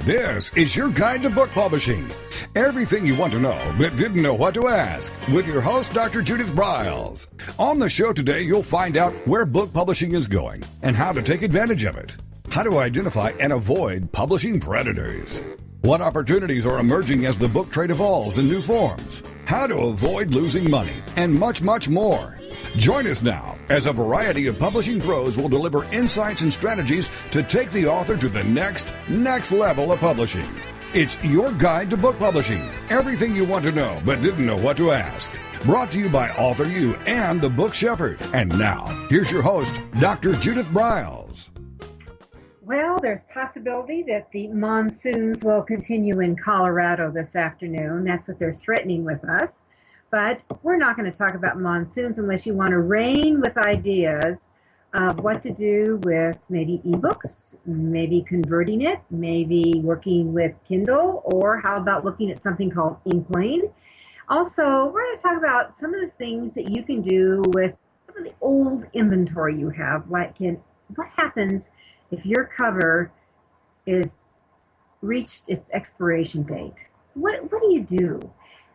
This is your guide to book publishing. Everything you want to know but didn't know what to ask with your host, Dr. Judith Briles. On the show today, you'll find out where book publishing is going and how to take advantage of it. How to identify and avoid publishing predators. What opportunities are emerging as the book trade evolves in new forms. How to avoid losing money and much, much more. Join us now as a variety of publishing pros will deliver insights and strategies to take the author to the next level of publishing. It's your guide to book publishing. Everything you want to know but didn't know what to ask. Brought to you by Author U and the Book Shepherd. And now, here's your host, Dr. Judith Briles. Well, there's possibility that the monsoons will continue in Colorado this afternoon. That's what they're threatening with us. But we're not going to talk about monsoons unless you want to rain with ideas of what to do with maybe eBooks, maybe converting it, maybe working with Kindle, or how about looking at something called Inkling. Also, we're going to talk about some of the things that you can do with some of the old inventory you have, like what happens if your cover is reached its expiration date. What do you do?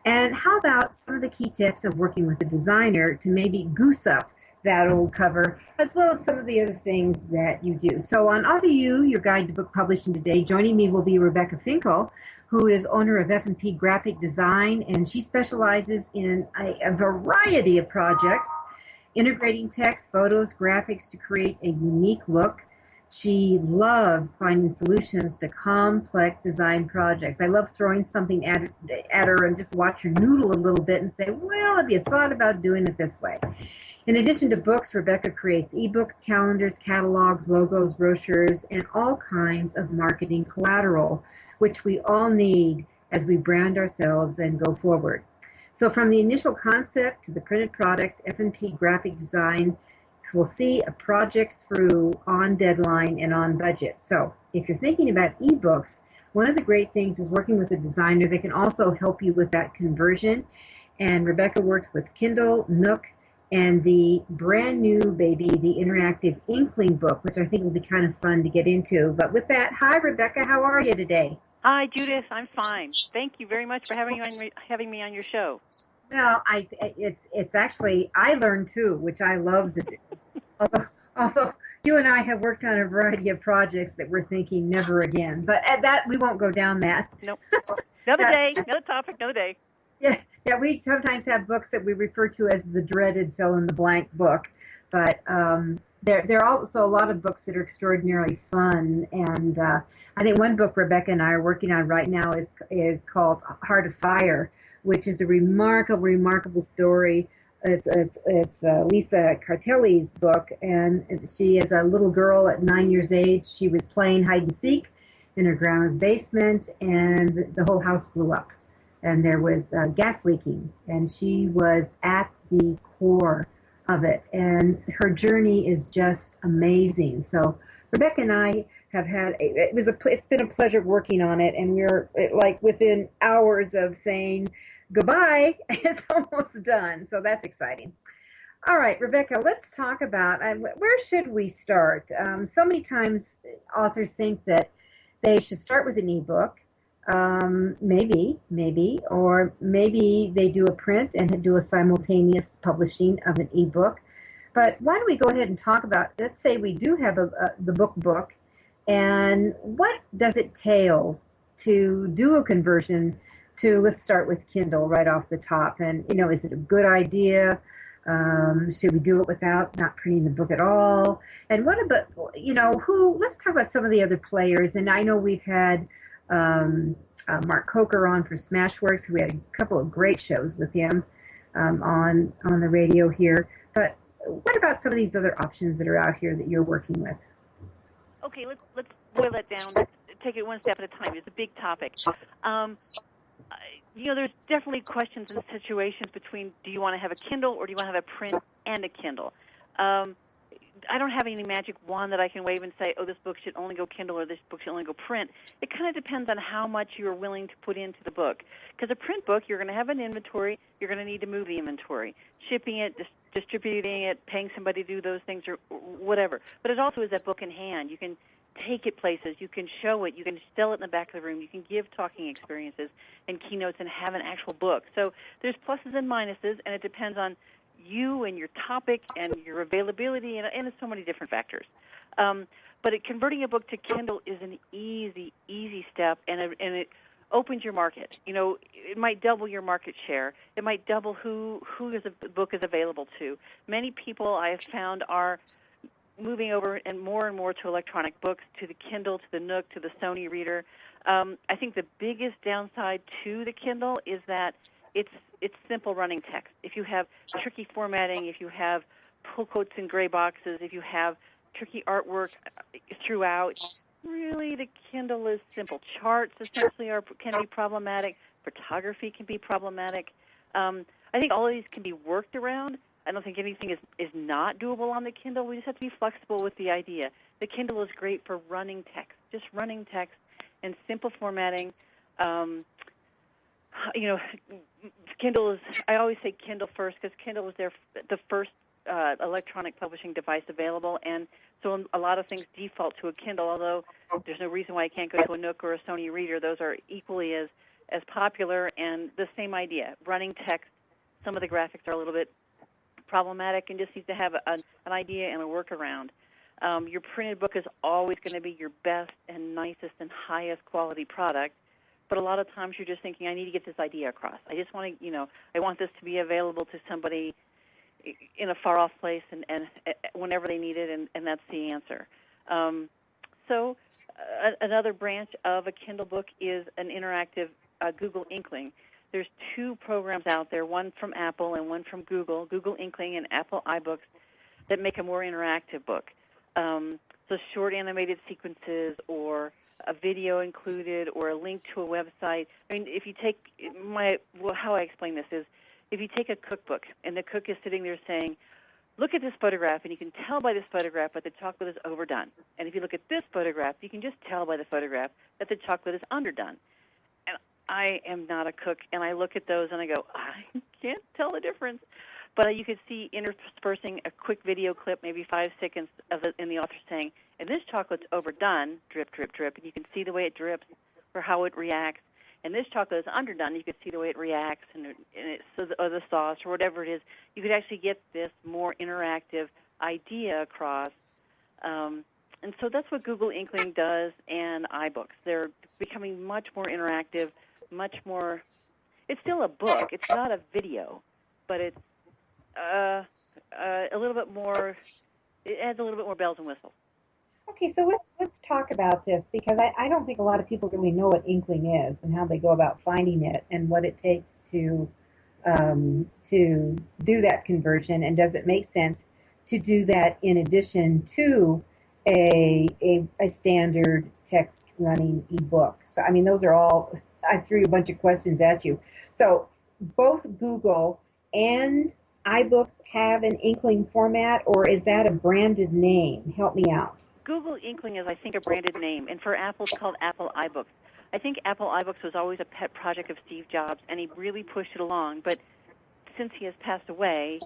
And how about some of the key tips of working with a designer to maybe goose up that old cover, as well as some of the other things that you do. So on Author U, your guide to book publishing today, joining me will be Rebecca Finkel, who is owner of F&P Graphic Design, and she specializes in a variety of projects, integrating text, photos, graphics to create a unique look. She loves finding solutions to complex design projects. I love throwing something at her and just watch her noodle a little bit and say, well, have you thought about doing it this way? In addition to books, Rebecca creates eBooks, calendars, catalogs, logos, brochures, and all kinds of marketing collateral, which we all need as we brand ourselves and go forward. So from the initial concept to the printed product, F&P Graphic Design will see a project through on deadline and on budget. So if you're thinking about eBooks, one of the great things is working with a designer that can also help you with that conversion. And Rebecca works with Kindle, Nook, and the brand new baby, the interactive Inkling book, which I think will be kind of fun to get into. But with that, hi, Rebecca, how are you today? Hi, Judith. I'm fine. Thank you very much for having me on your show. Well, it's actually, I learned too, which I love to do. Although you and I have worked on a variety of projects that we're thinking never again. But at that, we won't go down that. Nope. Another day, another topic, another day. Yeah, we sometimes have books that we refer to as the dreaded fill-in-the-blank book. But there are also a lot of books that are extraordinarily fun. And I think one book Rebecca and I are working on right now is called Heart of Fire, which is a remarkable story. It's Lisa Cartelli's book, and she is a little girl at 9 years age. She was playing hide and seek in her grandma's basement, and the whole house blew up, and there was gas leaking, and she was at the core of it, and her journey is just amazing. So Rebecca and I have had it's been a pleasure working on it, and we're like within hours of saying goodbye. It's almost done, so that's exciting. All right, Rebecca, let's talk about where should we start? So many times authors think that they should start with an ebook, maybe, or maybe they do a print and do a simultaneous publishing of an ebook. But why don't we go ahead and talk about, let's say we do have the book, and what does it tail to do a conversion to, let's start with Kindle right off the top. And, is it a good idea? Should we do it without not printing the book at all? And what about, let's talk about some of the other players. And I know we've had Mark Coker on for Smashwords, who we had a couple of great shows with him on the radio here. But what about some of these other options that are out here that you're working with? Okay, let's boil that down. Let's take it one step at a time. It's a big topic. There's definitely questions and situations between, do you want to have a Kindle or do you want to have a print and a Kindle? I don't have any magic wand that I can wave and say, oh, this book should only go Kindle or this book should only go print. It kind of depends on how much you're willing to put into the book. Because a print book, you're going to have an inventory. You're going to need to move the inventory. Shipping it, distributing it, paying somebody to do those things or whatever. But it also is that book in hand. You can take it places. You can show it. You can sell it in the back of the room. You can give talking experiences and keynotes and have an actual book. So there's pluses and minuses, and it depends on you and your topic and your availability, and it's so many different factors. But converting a book to Kindle is an easy step, and it opens your market. You know, it might double your market share. It might double who the book is available to. Many people I have found are moving over and more to electronic books, to the Kindle, to the Nook, to the Sony Reader. I think the biggest downside to the Kindle is that it's simple running text. If you have tricky formatting, if you have pull quotes in gray boxes, if you have tricky artwork throughout, really the Kindle is simple. Charts essentially can be problematic. Photography can be problematic. I think all of these can be worked around. I don't think anything is not doable on the Kindle. We just have to be flexible with the idea. The Kindle is great for running text, just running text and simple formatting. You know, Kindle is, I always say Kindle first because Kindle was the first electronic publishing device available, and so a lot of things default to a Kindle, although there's no reason why I can't go to a Nook or a Sony Reader. Those are equally as popular, and the same idea, running text. Some of the graphics are a little bit problematic and just need to have an idea and a workaround. Your printed book is always going to be your best and nicest and highest quality product, but a lot of times you're just thinking, I need to get this idea across. I just want to, I want this to be available to somebody in a far-off place and whenever they need it, and that's the answer. So another branch of a Kindle book is an interactive Google Inkling. There's two programs out there, one from Apple and one from Google Inkling and Apple iBooks, that make a more interactive book. So short animated sequences or a video included or a link to a website. I mean, if you take how I explain this is, if you take a cookbook and the cook is sitting there saying, look at this photograph, and you can tell by this photograph that the chocolate is overdone. And if you look at this photograph, you can just tell by the photograph that the chocolate is underdone. And I am not a cook, and I look at those and I go, I can't tell the difference. But you could see interspersing a quick video clip, maybe 5 seconds, in the author saying, and this chocolate's overdone, drip, drip, drip, and you can see the way it drips or how it reacts. And this chocolate is underdone, you can see the way it reacts or the sauce or whatever it is. You could actually get this more interactive idea across. And so that's what Google Inkling does and iBooks. They're becoming much more interactive, much more. It's still a book. It's not a video, but it's a little bit more. It adds a little bit more bells and whistles. Okay, so let's talk about this, because I don't think a lot of people really know what Inkling is and how they go about finding it and what it takes to do that conversion, and does it make sense to do that in addition to a standard text running ebook? So I mean, those are all, I threw a bunch of questions at you. So both Google and iBooks have an Inkling format, or is that a branded name? Help me out. Google Inkling is, I think, a branded name, and for Apple, it's called Apple iBooks. I think Apple iBooks was always a pet project of Steve Jobs, and he really pushed it along, but since he has passed away,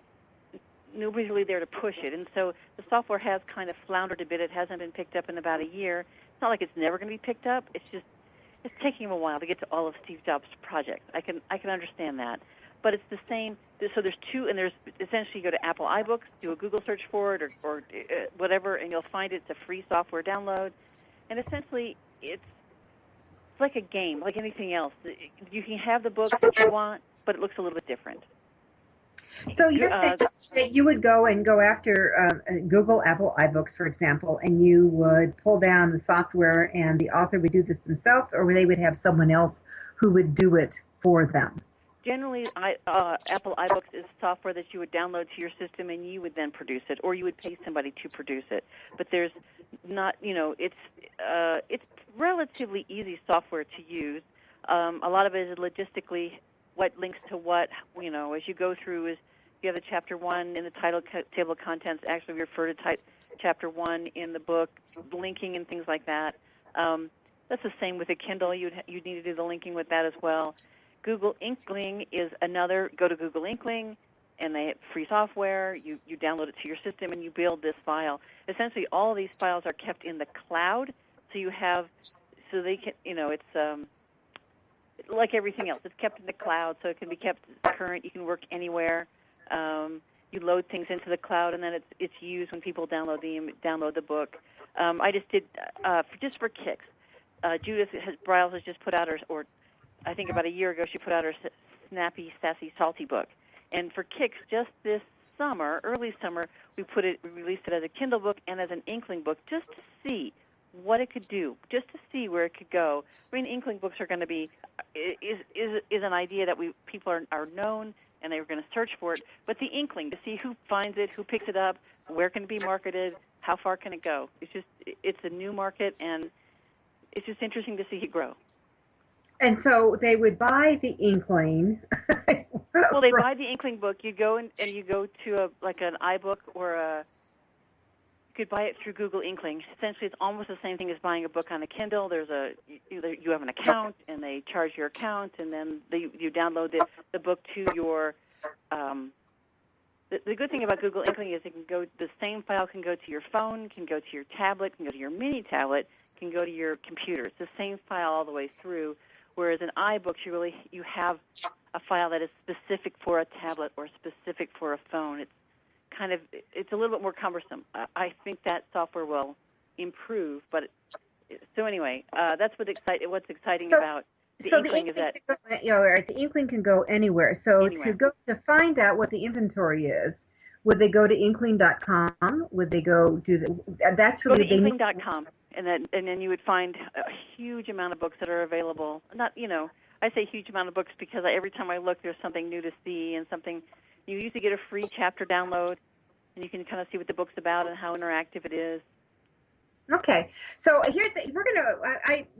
nobody's really there to push it, and so the software has kind of floundered a bit. It hasn't been picked up in about a year. It's not like it's never going to be picked up. It's just, it's taking him a while to get to all of Steve Jobs' projects. I can understand that. But it's the same. So there's two, and there's essentially, you go to Apple iBooks, do a Google search for it, or whatever, and you'll find it. It's a free software download, and essentially it's like a game, like anything else. You can have the books that you want, but it looks a little bit different. So you're saying that you would go after Google Apple iBooks, for example, and you would pull down the software, and the author would do this himself, or they would have someone else who would do it for them? Generally, Apple iBooks is software that you would download to your system, and you would then produce it, or you would pay somebody to produce it. But there's not, it's relatively easy software to use. A lot of it is logistically what links to what, as you go through is you have the Chapter 1 in the title table of contents, actually refer to Chapter 1 in the book, linking and things like that. That's the same with a Kindle. You'd need to do the linking with that as well. Google Inkling is another. Go to Google Inkling, and they have free software. You download it to your system, and you build this file. Essentially, all these files are kept in the cloud, so they can, it's like everything else. It's kept in the cloud, so it can be kept current. You can work anywhere. You load things into the cloud, and then it's used when people download the book. I just did just for kicks. Judith Briles has just put out or I think about a year ago, she put out her Snappy, Sassy, Salty book. And for kicks, just this summer, early summer, we released it as a Kindle book and as an Inkling book, just to see what it could do, just to see where it could go. I mean, Inkling books are going to be is an idea that people are known and they're going to search for it. But the Inkling, to see who finds it, who picks it up, where can it be marketed, how far can it go? It's a new market, and it's just interesting to see it grow. And so they would buy the Inkling. Well, they buy the Inkling book. You go and you go to an iBook or you could buy it through Google Inkling. Essentially, it's almost the same thing as buying a book on a Kindle. You have an account, and they charge your account, and then you download the book to your. The good thing about Google Inkling is the same file can go to your phone, can go to your tablet, can go to your mini tablet, can go to your computer. It's the same file all the way through. Whereas in iBooks, you have a file that is specific for a tablet or specific for a phone. It's a little bit more cumbersome. I think that software will improve, but so anyway, that's what's exciting about the Inkling is that the Inkling can go anywhere. So anywhere. To find out what the inventory is, would they go to Inkling.com? Would they go that's really go to Inkling.com, and then you would find a huge amount of books that are available. I say huge amount of books because every time I look, there's something new to see and something. You usually get a free chapter download, and you can kind of see what the book's about and how interactive it is. Okay, so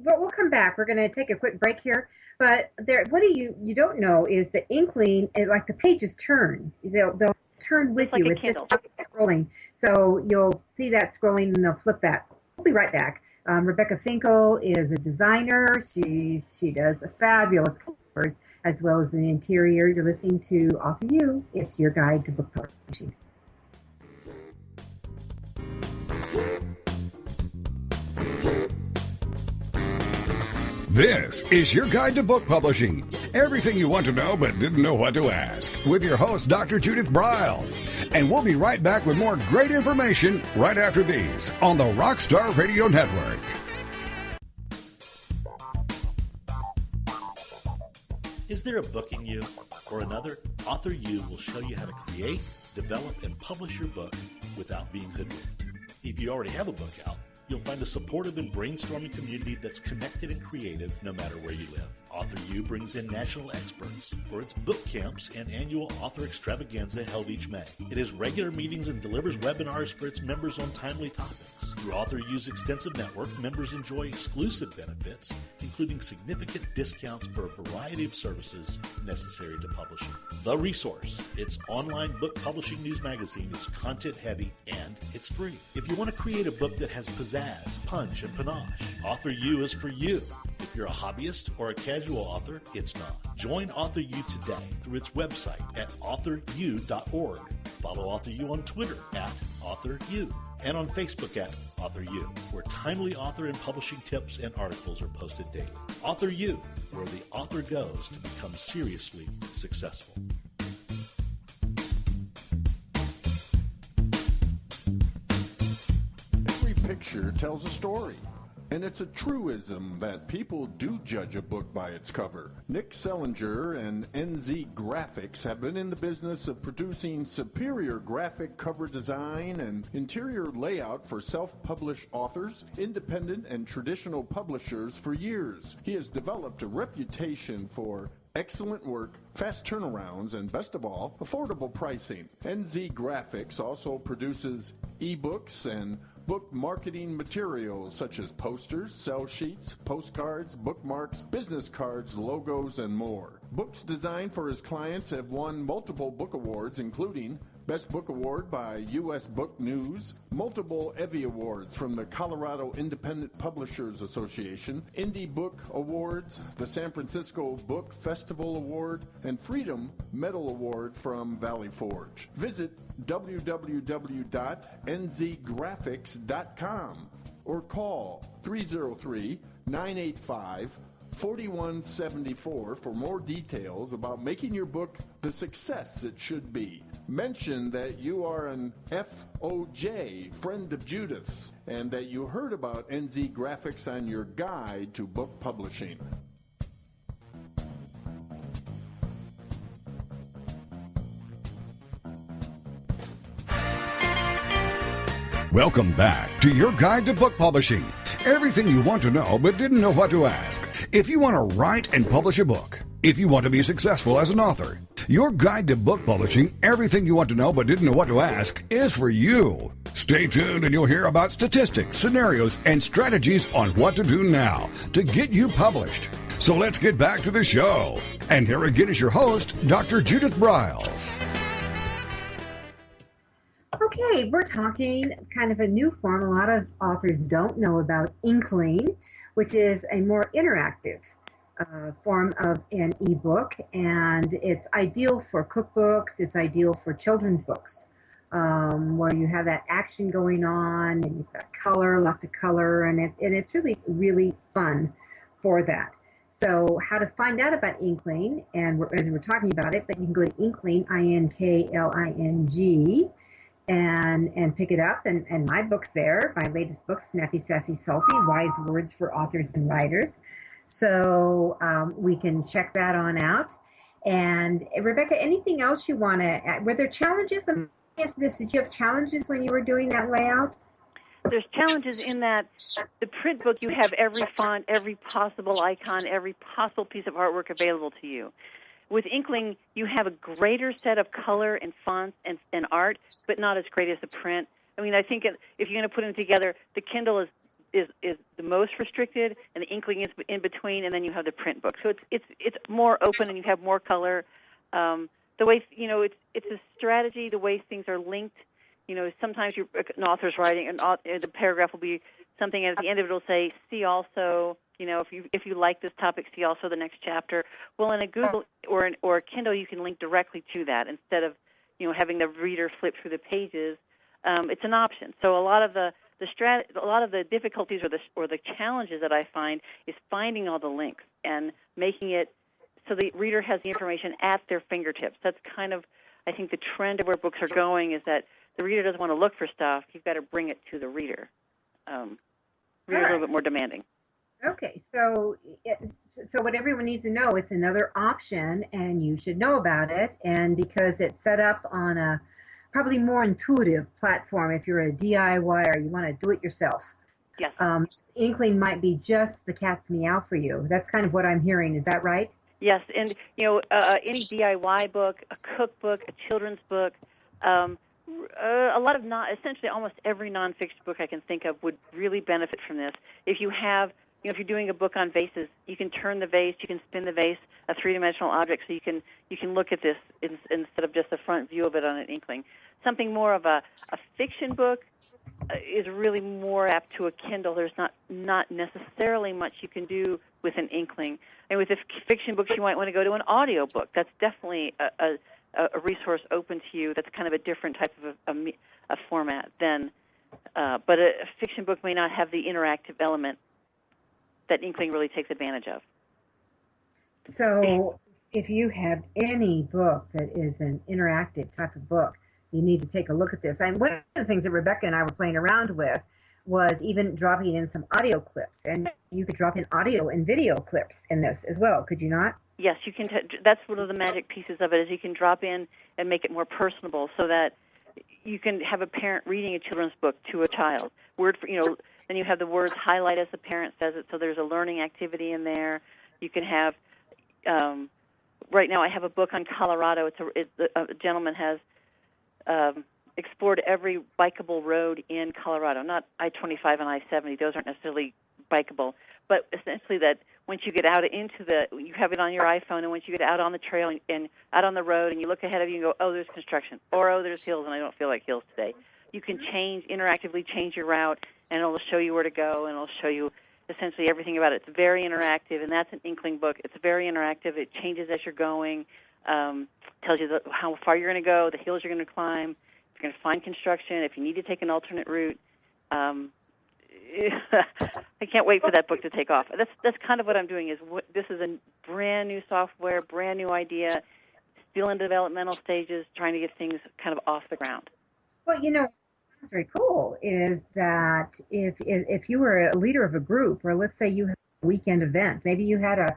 we'll come back. We're gonna take a quick break here. But what you don't know is the Inkling, like the pages turn. They'll turn with you. It's just scrolling. So you'll see that scrolling, and they'll flip that. We'll be right back. Rebecca Finkel is a designer. She does a fabulous covers as well as the interior. You're listening to Author You. It's your guide to book publishing. This is your guide to book publishing. Everything you want to know but didn't know what to ask. With your host, Dr. Judith Briles. And we'll be right back with more great information right after these on the Rockstar Radio Network. Is there a book in you or another? Author You will show you how to create, develop, and publish your book without being hoodwinked. If you already have a book out, you'll find a supportive and brainstorming community that's connected and creative no matter where you live. Author U brings in national experts for its book camps and annual author extravaganza held each May. It has regular meetings and delivers webinars for its members on timely topics. Through Author U's extensive network, members enjoy exclusive benefits, including significant discounts for a variety of services necessary to publishing. The Resource, its online book publishing news magazine, is content-heavy and it's free. If you want to create a book that has pizzazz, punch, and panache, Author U is for you. If you're a hobbyist or a casual author, it's not. Join Author U today through its website at authoru.org. Follow Author U on Twitter at AuthorU and on Facebook at Author U, where timely author and publishing tips and articles are posted daily. Author U, where the author goes to become seriously successful. Every picture tells a story. And it's a truism that people do judge a book by its cover. Nick Sellinger and NZ Graphics have been in the business of producing superior graphic cover design and interior layout for self-published authors, independent and traditional publishers for years. He has developed a reputation for excellent work, fast turnarounds, and best of all, affordable pricing. NZ Graphics also produces eBooks and book marketing materials such as posters, sell sheets, postcards, bookmarks, business cards, logos, and more. Books designed for his clients have won multiple book awards, including Best Book Award by U.S. Book News, multiple Evie Awards from the Colorado Independent Publishers Association, Indie Book Awards, the San Francisco Book Festival Award, and Freedom Medal Award from Valley Forge. Visit www.nzgraphics.com or call 303-985-4174 for more details about making your book the success it should be. Mention that you are an FOJ, friend of Judith's, and that you heard about NZ Graphics on your guide to book publishing. Welcome back to your guide to book publishing. Everything you want to know but didn't know what to ask. If you want to write and publish a book, if you want to be successful as an author, your guide to book publishing, everything you want to know but didn't know what to ask, is for you. Stay tuned and you'll hear about statistics, scenarios, and strategies on what to do now to get you published. So let's get back to the show. And here again is your host, Dr. Judith Briles. Okay, we're talking kind of a new form. A lot of authors don't know about Inkling, which is a more interactive form of an ebook, and it's ideal for cookbooks. It's ideal for children's books, where you have that action going on, and you've got color, lots of color, and it's really, really fun for that. So how to find out about Inkling, and as we're talking about it, but you can go to Inkling, Inkling, and pick it up. And my book's there, my latest book, Snappy, Sassy, Salty, Wise Words for Authors and Writers. So we can check that on out. And Rebecca, anything else you want to add? Were there challenges? Let me ask this. Did you have challenges when you were doing that layout? There's challenges in that the print book, you have every font, every possible icon, every possible piece of artwork available to you. With Inkling, you have a greater set of color and fonts and art, but not as great as the print. I mean, I think if you're going to put them together, the Kindle is the most restricted, and the Inkling is in between, and then you have the print book. So it's more open, and you have more color. The way it's a strategy. The way things are linked. Sometimes an author's writing, and the paragraph will be something, and at the end of it will say, "See also." If you like this topic, see also the next chapter. Well, in a Google or a Kindle, you can link directly to that instead of having the reader flip through the pages. It's an option. So a lot of the difficulties or the challenges that I find is finding all the links and making it so the reader has the information at their fingertips. That's kind of, I think, the trend of where books are going, is that the reader doesn't want to look for stuff. You've got to bring it to the reader. Reader's a little bit more demanding. Okay, so what everyone needs to know, it's another option, and you should know about it. And because it's set up on a probably more intuitive platform, if you're a DIY or you want to do it yourself, yes, Inkling might be just the cat's meow for you. That's kind of what I'm hearing. Is that right? Yes, and any DIY book, a cookbook, a children's book. A lot of essentially almost every nonfiction book I can think of would really benefit from this. If you have, if you're doing a book on vases, you can turn the vase, you can spin the vase, a three-dimensional object, so you can look at this instead of just the front view of it on an Inkling. Something more of a fiction book is really more apt to a Kindle. There's not necessarily much you can do with an Inkling. And with the fiction books, you might want to go to an audio book. That's definitely a resource open to you. That's kind of a different type of a format than, but a fiction book may not have the interactive element that Inkling really takes advantage of. So if you have any book that is an interactive type of book, you need to take a look at this. And one of the things that Rebecca and I were playing around with was even dropping in some audio clips. And you could drop in audio and video clips in this as well, could you not? Yes, you can. That's one of the magic pieces of it, is you can drop in and make it more personable, so that you can have a parent reading a children's book to a child. Then you have the words highlight as the parent says it, so there's a learning activity in there. You can have, right now I have a book on Colorado. A gentleman has explored every bikeable road in Colorado, not I-25 and I-70. Those aren't necessarily bikeable, but essentially that once you get out into you have it on your iPhone, and once you get out on the trail and out on the road and you look ahead of you and go, oh, there's construction, or oh, there's hills and I don't feel like hills today. You can interactively change your route, and it'll show you where to go, and it'll show you essentially everything about it. It's very interactive, and that's an Inkling book. It's very interactive. It changes as you're going, tells you how far you're going to go, the hills you're going to climb, if you're going to find construction, if you need to take an alternate route. I can't wait for that book to take off. That's kind of what I'm doing. This is a brand new software, brand new idea, still in developmental stages, trying to get things kind of off the ground. Well, what sounds very cool is that if you were a leader of a group, or let's say you had a weekend event, maybe you had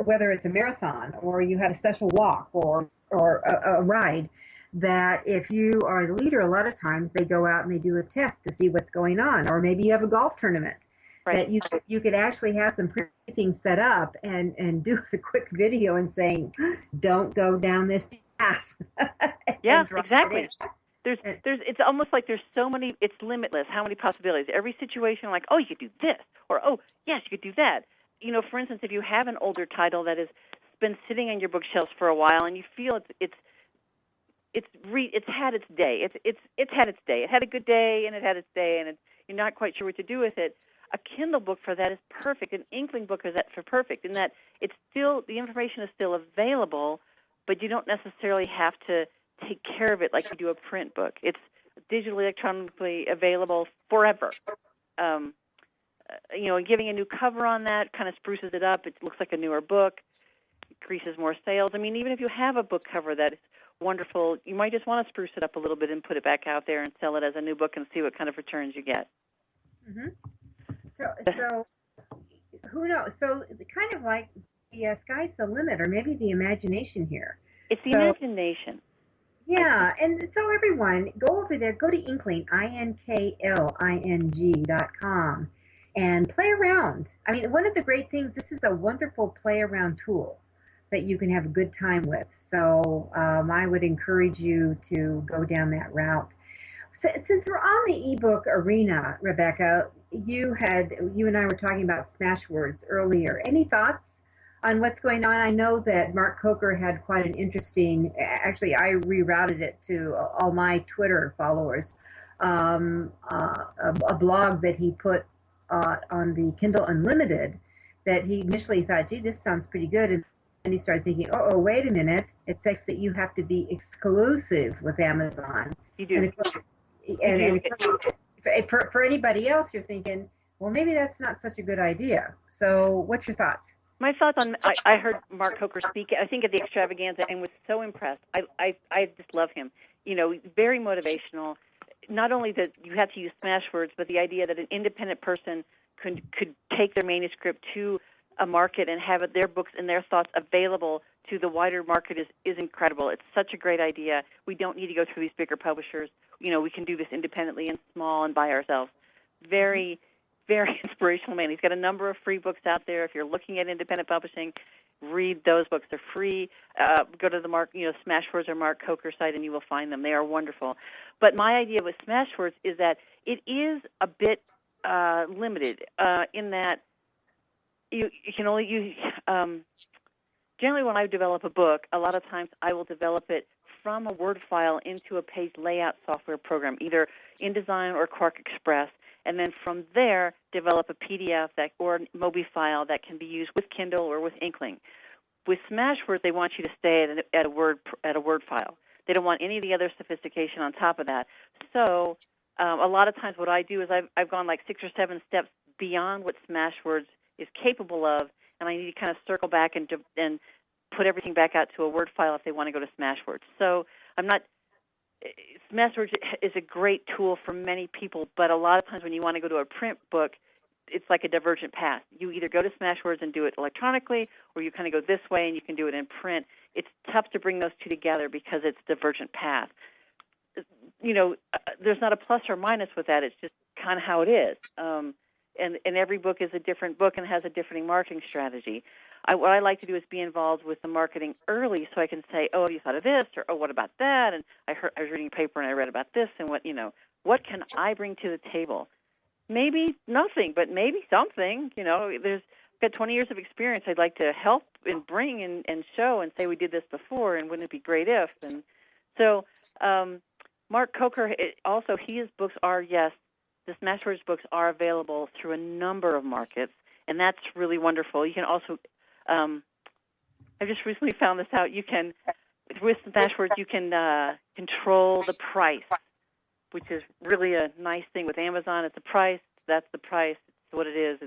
whether it's a marathon or you had a special walk or a ride, that if you are the leader, a lot of times they go out and they do a test to see what's going on, or maybe you have a golf tournament. Right. That you could actually have some pretty things set up and do a quick video and saying, don't go down this path. Yeah, exactly. It's almost like there's so many, it's limitless, how many possibilities. Every situation, like, oh, you could do this, or, oh, yes, you could do that. For instance, if you have an older title that has been sitting on your bookshelves for a while and you feel it's had its day. It's had its day. It had a good day, and it had its day, and you're not quite sure what to do with it. A Kindle book for that is perfect. An Inkling book is for perfect in that the information is still available, but you don't necessarily have to take care of it like you do a print book. It's digitally, electronically available forever. Giving a new cover on that kind of spruces it up. It looks like a newer book, increases more sales. I mean, even if you have a book cover that is wonderful, you might just want to spruce it up a little bit and put it back out there and sell it as a new book and see what kind of returns you get. Mm-hmm. So who knows? So kind of like the sky's the limit, or maybe the imagination here. It's the imagination. Yeah, and so everyone, go over there, go to Inkling, INKLING.com, and play around. I mean, one of the great things, this is a wonderful play-around tool that you can have a good time with. So I would encourage you to go down that route. So, since we're on the ebook arena, Rebecca, you and I were talking about Smashwords earlier. Any thoughts on what's going on? I know that Mark Coker had quite an interesting, actually I rerouted it to all my Twitter followers, a blog that he put on the Kindle Unlimited that he initially thought, gee, this sounds pretty good. And then he started thinking, oh, wait a minute. It says that you have to be exclusive with Amazon. You do. And of course, for anybody else, you're thinking, well, maybe that's not such a good idea. So what's your thoughts? My thoughts on, I heard Mark Coker speak, I think, at the extravaganza, and was so impressed. I just love him. Very motivational. Not only that you have to use Smashwords, but the idea that an independent person could take their manuscript to a market and have their books and their thoughts available to the wider market is incredible. It's such a great idea. We don't need to go through these bigger publishers. We can do this independently and small and by ourselves. Very, very inspirational man. He's got a number of free books out there. If you're looking at independent publishing, read those books. They're free. Go to the Smashwords or Mark Coker site, and you will find them. They are wonderful. But my idea with Smashwords is that it is a bit limited in that you can only use. Generally, when I develop a book, a lot of times I will develop it from a Word file into a page layout software program, either InDesign or Quark Express, and then from there develop a PDF or a Mobi file that can be used with Kindle or with Inkling. With Smashwords, they want you to stay at a Word file. They don't want any of the other sophistication on top of that. So a lot of times what I do is I've gone like 6 or 7 steps beyond what Smashwords is capable of, and I need to kind of circle back and put everything back out to a Word file if they want to go to Smashwords. So Smashwords is a great tool for many people, but a lot of times when you want to go to a print book, it's like a divergent path. You either go to Smashwords and do it electronically, or you kind of go this way and you can do it in print. It's tough to bring those two together because it's a divergent path. There's not a plus or minus with that. It's just kind of how it is. and every book is a different book and has a different marketing strategy. What I like to do is be involved with the marketing early, so I can say, "Oh, have you thought of this?" or "Oh, what about that?" And I was reading a paper and I read about this, and what can I bring to the table? Maybe nothing, but maybe something. I've got 20 years of experience. I'd like to help and bring and show and say we did this before, and wouldn't it be great if? And so Mark Coker, his books are, yes, the Smashwords books are available through a number of markets, and that's really wonderful. You can also, I just recently found this out, with Smashwords, you can control the price, which is really a nice thing with Amazon. It's a price, that's the price, it's what it is.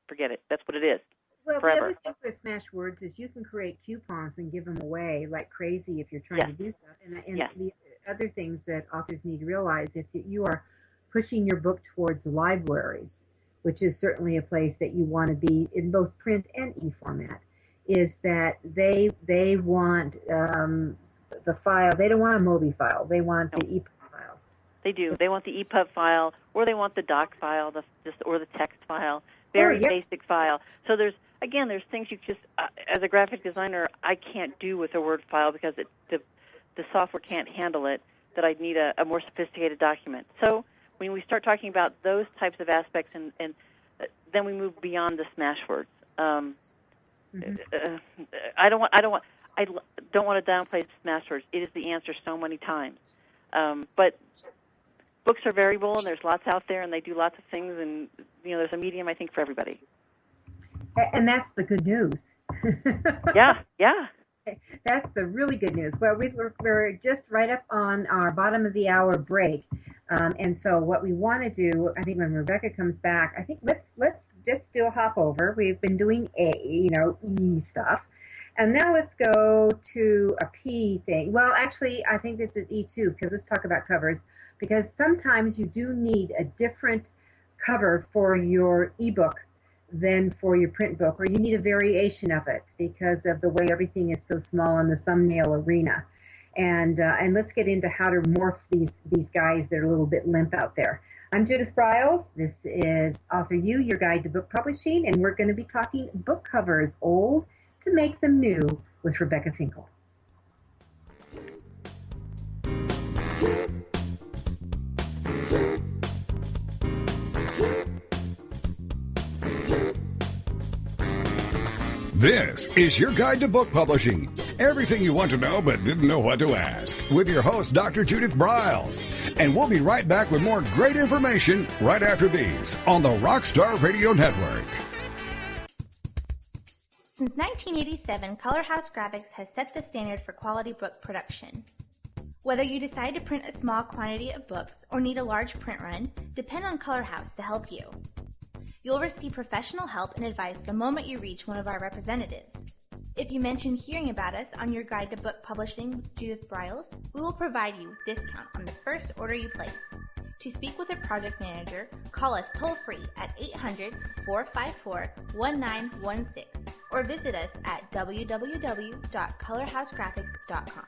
Forget it. That's what it is. Well, forever. The other thing with Smashwords is you can create coupons and give them away like crazy if you're trying to do stuff. And the other things that authors need to realize, if you are pushing your book towards libraries, which is certainly a place that you want to be in both print and e-format, is that they want the file. They don't want a Mobi file. They want the EPUB file. They do. They want the EPUB file, or they want the doc file, or the text file. Very basic file. So there's things you just, as a graphic designer, I can't do with a Word file because the software can't handle it, that I'd need a more sophisticated document. So when we start talking about those types of aspects, and then we move beyond the Smashwords. I don't want to downplay Smashwords. It is the answer so many times. But books are variable, and there's lots out there, and they do lots of things, and there's a medium, I think, for everybody. And that's the good news. Yeah. That's the really good news. Well, we're just right up on our bottom of the hour break, and so what we want to do, I think, when Rebecca comes back, I think let's just still hop over. We've been doing E stuff, and now let's go to a P thing. Well, actually, I think this is E2, because let's talk about covers, because sometimes you do need a different cover for your ebook than for your print book, or you need a variation of it because of the way everything is so small in the thumbnail arena. And let's get into how to morph these guys that are a little bit limp out there. I'm Judith Briles. This is Author U, your guide to book publishing, and we're going to be talking book covers, old to make them new, with Rebecca Finkel. This is your guide to book publishing. Everything you want to know but didn't know what to ask, with your host, Dr. Judith Briles. And we'll be right back with more great information right after these on the Rockstar Radio Network. Since 1987, Color House Graphics has set the standard for quality book production. Whether you decide to print a small quantity of books or need a large print run, depend on Color House to help you. You'll receive professional help and advice the moment you reach one of our representatives. If you mention hearing about us on your guide to book publishing with Judith Briles, we will provide you a discount on the first order you place. To speak with a project manager, call us toll-free at 800-454-1916 or visit us at www.colorhousegraphics.com.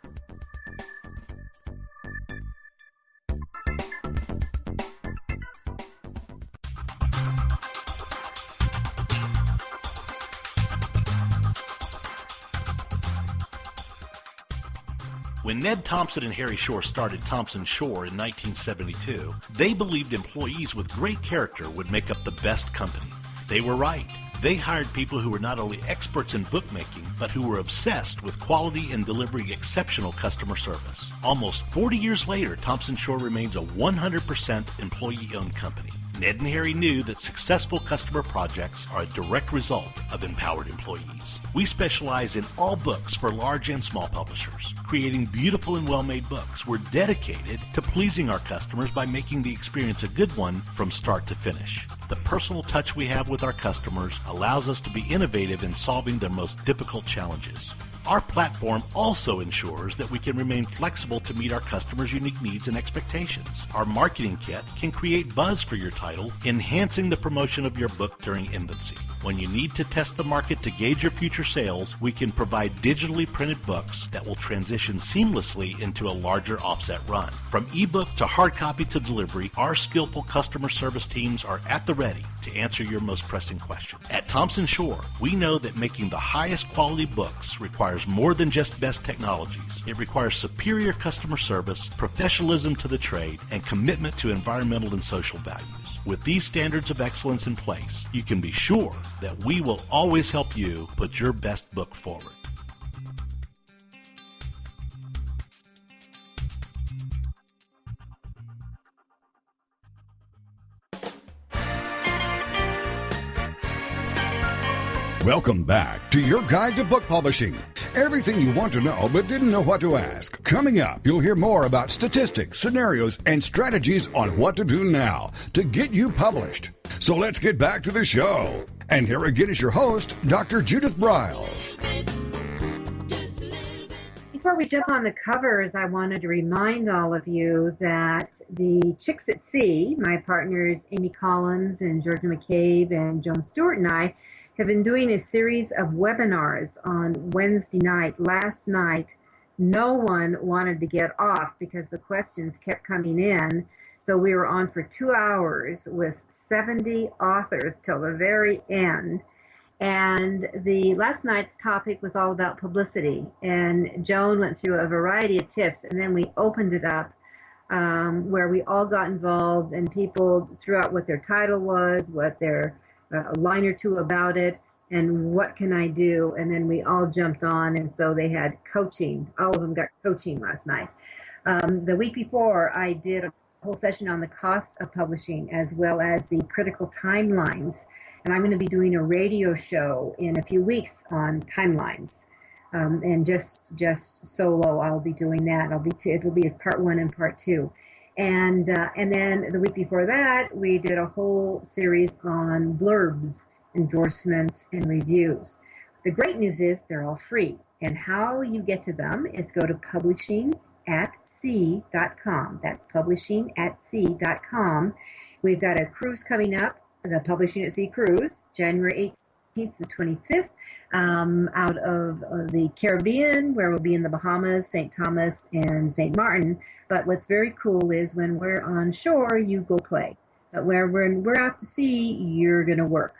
When Ned Thompson and Harry Shore started Thompson Shore in 1972, they believed employees with great character would make up the best company. They were right. They hired people who were not only experts in bookmaking, but who were obsessed with quality and delivering exceptional customer service. Almost 40 years later, Thompson Shore remains a 100% employee-owned company. Ned and Harry knew that successful customer projects are a direct result of empowered employees. We specialize in all books for large and small publishers. Creating beautiful and well-made books, we're dedicated to pleasing our customers by making the experience a good one from start to finish. The personal touch we have with our customers allows us to be innovative in solving their most difficult challenges. Our platform also ensures that we can remain flexible to meet our customers' unique needs and expectations. Our marketing kit can create buzz for your title, enhancing the promotion of your book during infancy. When you need to test the market to gauge your future sales, we can provide digitally printed books that will transition seamlessly into a larger offset run. From ebook to hard copy to delivery, our skillful customer service teams are at the ready to answer your most pressing question. At Thompson Shore, we know that making the highest quality books requires more than just best technologies. It requires superior customer service, professionalism to the trade, and commitment to environmental and social values. With these standards of excellence in place, you can be sure that we will always help you put your best book forward. Welcome back to your guide to book publishing. Everything you want to know but didn't know what to ask. Coming up, you'll hear more about statistics, scenarios, and strategies on what to do now to get you published. So let's get back to the show. And here again is your host, Dr. Judith Briles. Before we jump on the covers, I wanted to remind all of you that the Chicks at Sea, my partners Amy Collins and Georgia McCabe and Joan Stewart and I, have been doing a series of webinars on Wednesday night. Last night, no one wanted to get off because the questions kept coming in. So we were on for 2 hours with 70 authors till the very end. And the last night's topic was all about publicity. And Joan went through a variety of tips, and then we opened it up where we all got involved, and people threw out what their title was, what their a line or two about it, and what can I do? And then we all jumped on, and so they had coaching. All of them got coaching last night. The week before, I did a whole session on the cost of publishing as well as the critical timelines. And I'm going to be doing a radio show in a few weeks on timelines. And just solo, I'll be doing that. It'll be a part 1 and part 2. And then the week before that, we did a whole series on blurbs, endorsements, and reviews. The great news is they're all free. And how you get to them is go to publishingatsea.com. That's publishingatsea.com. We've got a cruise coming up, the Publishing at Sea cruise, January 18th to 25th, out of the Caribbean, where we'll be in the Bahamas, St. Thomas, and St. Martin. But what's very cool is when we're on shore, you go play. But when we're out to sea, you're going to work.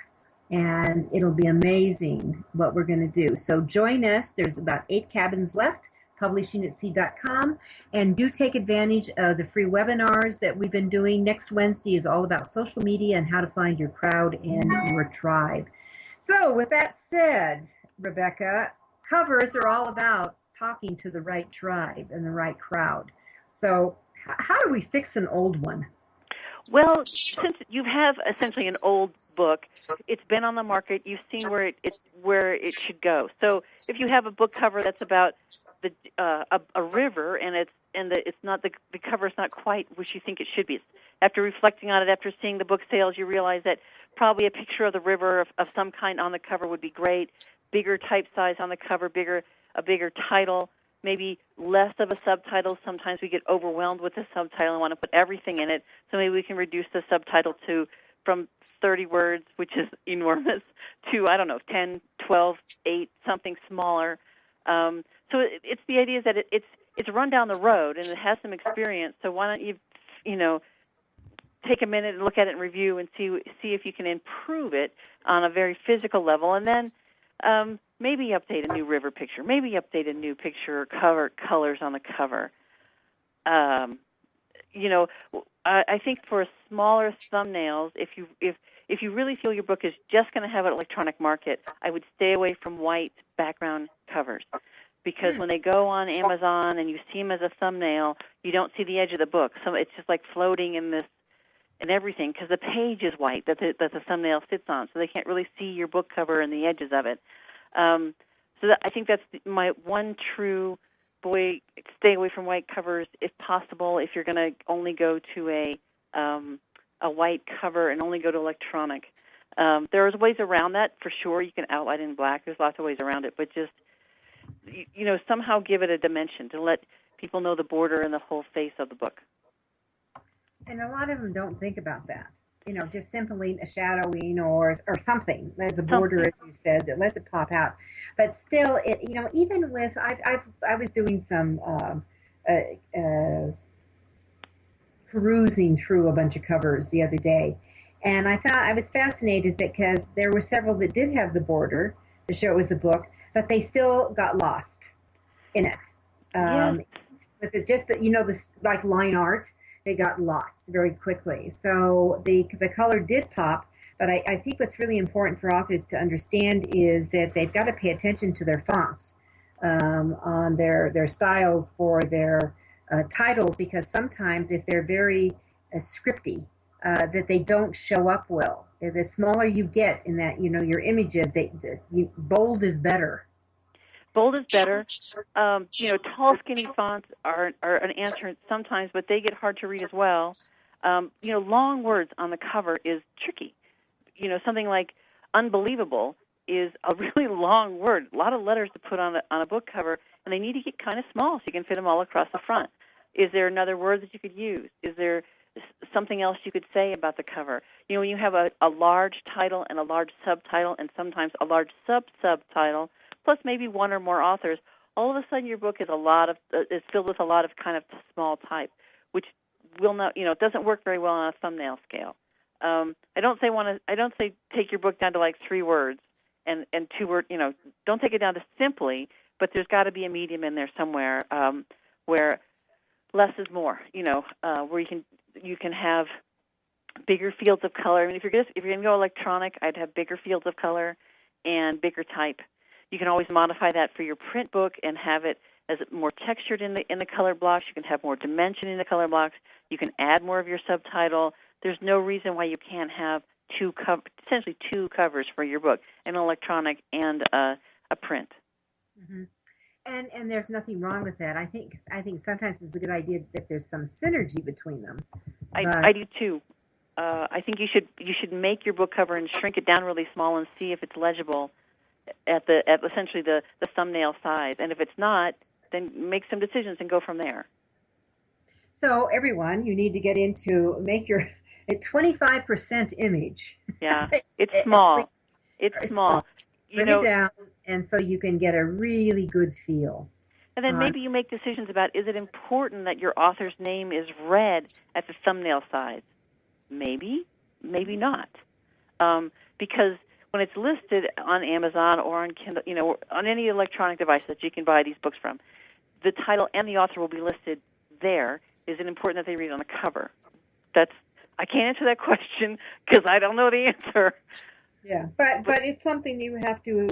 And it'll be amazing what we're going to do. So join us. There's about 8 cabins left, publishingatsea.com. And do take advantage of the free webinars that we've been doing. Next Wednesday is all about social media and how to find your crowd and your tribe. So with that said, Rebecca, covers are all about talking to the right tribe and the right crowd. So how do we fix an old one? Well, since you have essentially an old book, it's been on the market. You've seen where it should go. So if you have a book cover that's about a river and it's not the cover is not quite what you think it should be. After reflecting on it, after seeing the book sales, you realize that probably a picture of the river of some kind on the cover would be great. Bigger type size on the cover, a bigger title. Maybe less of a subtitle. Sometimes we get overwhelmed with the subtitle and want to put everything in it. So maybe we can reduce the subtitle from 30 words, which is enormous, to, 10, 12, 8, something smaller. So it's the idea that it's run down the road and it has some experience. So why don't you take a minute and look at it and review and see if you can improve it on a very physical level, and then maybe update a new river picture, maybe update a new picture or cover colors on the cover. I think for smaller thumbnails, if you really feel your book is just going to have an electronic market, I would stay away from white background covers, because when they go on Amazon and you see them as a thumbnail, you don't see the edge of the book. So it's just like floating in this and everything, because the page is white that the thumbnail sits on, so they can't really see your book cover and the edges of it. I think that's my one true stay away from white covers if possible. If you're going to only go to a white cover and only go to electronic, there's ways around that for sure. You can outline in black. There's lots of ways around it, but just somehow give it a dimension to let people know the border and the whole face of the book. And a lot of them don't think about that. just simply a shadowing or something as a border, as you said, that lets it pop out. But still, even with I was doing some perusing through a bunch of covers the other day, and I was fascinated because there were several that did have the border to show it was a book, but they still got lost in it. With it, just this like line art, they got lost very quickly. So the color did pop, but I think what's really important for authors to understand is that they've got to pay attention to their fonts, on their styles for their titles, because sometimes if they're very scripty, that they don't show up well. The smaller you get in that, your images, bold is better. Bold is better. Tall, skinny fonts are an answer sometimes, but they get hard to read as well. Long words on the cover is tricky. Something like unbelievable is a really long word, a lot of letters to put on a book cover, and they need to get kind of small so you can fit them all across the front. Is there another word that you could use? Is there something else you could say about the cover? When you have a large title and a large subtitle and sometimes a large subtitle, plus maybe one or more authors, all of a sudden your book is is filled with a lot of kind of small type, which will not, it doesn't work very well on a thumbnail scale. I don't say take your book down to like 3 words and 2 word, don't take it down to simply, but there's got to be a medium in there somewhere, where less is more, where you can have bigger fields of color. I mean, if you're going to go electronic, I'd have bigger fields of color and bigger type. You can always modify that for your print book and have it as more textured in the color blocks. You can have more dimension in the color blocks. You can add more of your subtitle. There's no reason why you can't have essentially 2 covers for your book, an electronic and a print. Mm-hmm. And there's nothing wrong with that. I think sometimes it's a good idea that there's some synergy between them. I do too. I think you should make your book cover and shrink it down really small and see if it's legible at essentially the thumbnail size. And if it's not, then make some decisions and go from there. So everyone, you need to get into make your a 25% image. Yeah, it's small. It's small. Bring it down, and so you can get a really good feel. And then maybe you make decisions about, is it important that your author's name is read at the thumbnail size? Maybe, maybe not. Because when it's listed on Amazon or on Kindle, on any electronic device that you can buy these books from, the title and the author will be listed there. Is it important that they read on the cover? I can't answer that question because I don't know the answer. Yeah, but it's something you have to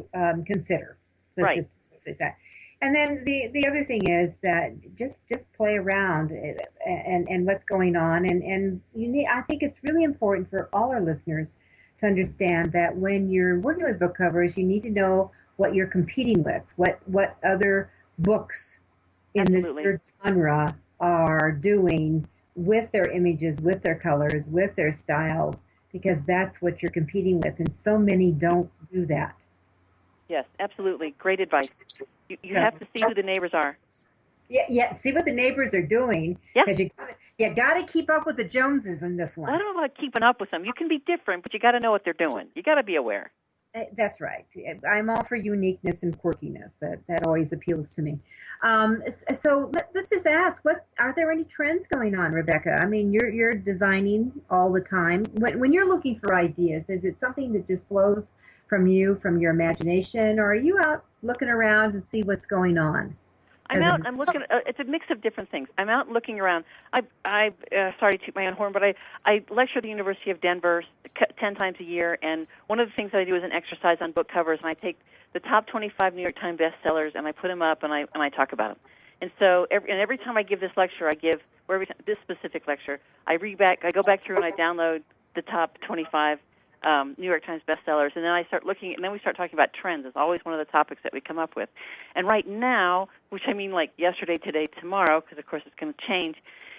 consider. Let's just say that. And then the other thing is that just play around and what's going on, and I think it's really important for all our listeners to understand that when you're working with book covers, you need to know what you're competing with, what other books in Absolutely. the genre are doing with their images, with their colors, with their styles, because that's what you're competing with, and so many don't do that. Yes, absolutely. Great advice. You have to see who the neighbors are. Yeah. See what the neighbors are doing, because you got to keep up with the Joneses in this one. I don't know about keeping up with them. You can be different, but you got to know what they're doing. You got to be aware. That's right. I'm all for uniqueness and quirkiness. That always appeals to me. So let's just ask: are there any trends going on, Rebecca? I mean, you're designing all the time. When you're looking for ideas, is it something that just flows from you, from your imagination, or are you out looking around and see what's going on? I'm looking. It's a mix of different things. I'm out looking around. I sorry to toot my own horn, but I lecture at the University of Denver 10 times a year, and one of the things that I do is an exercise on book covers, and I take the top 25 New York Times bestsellers, and I put them up, and I talk about them. And so every time I give this lecture, this specific lecture, I go back through and I download the top 25 New York Times bestsellers, and then I start looking, and then we start talking about trends. It's always one of the topics that we come up with. And right now, which I mean like yesterday, today, tomorrow, because of course it's going to change,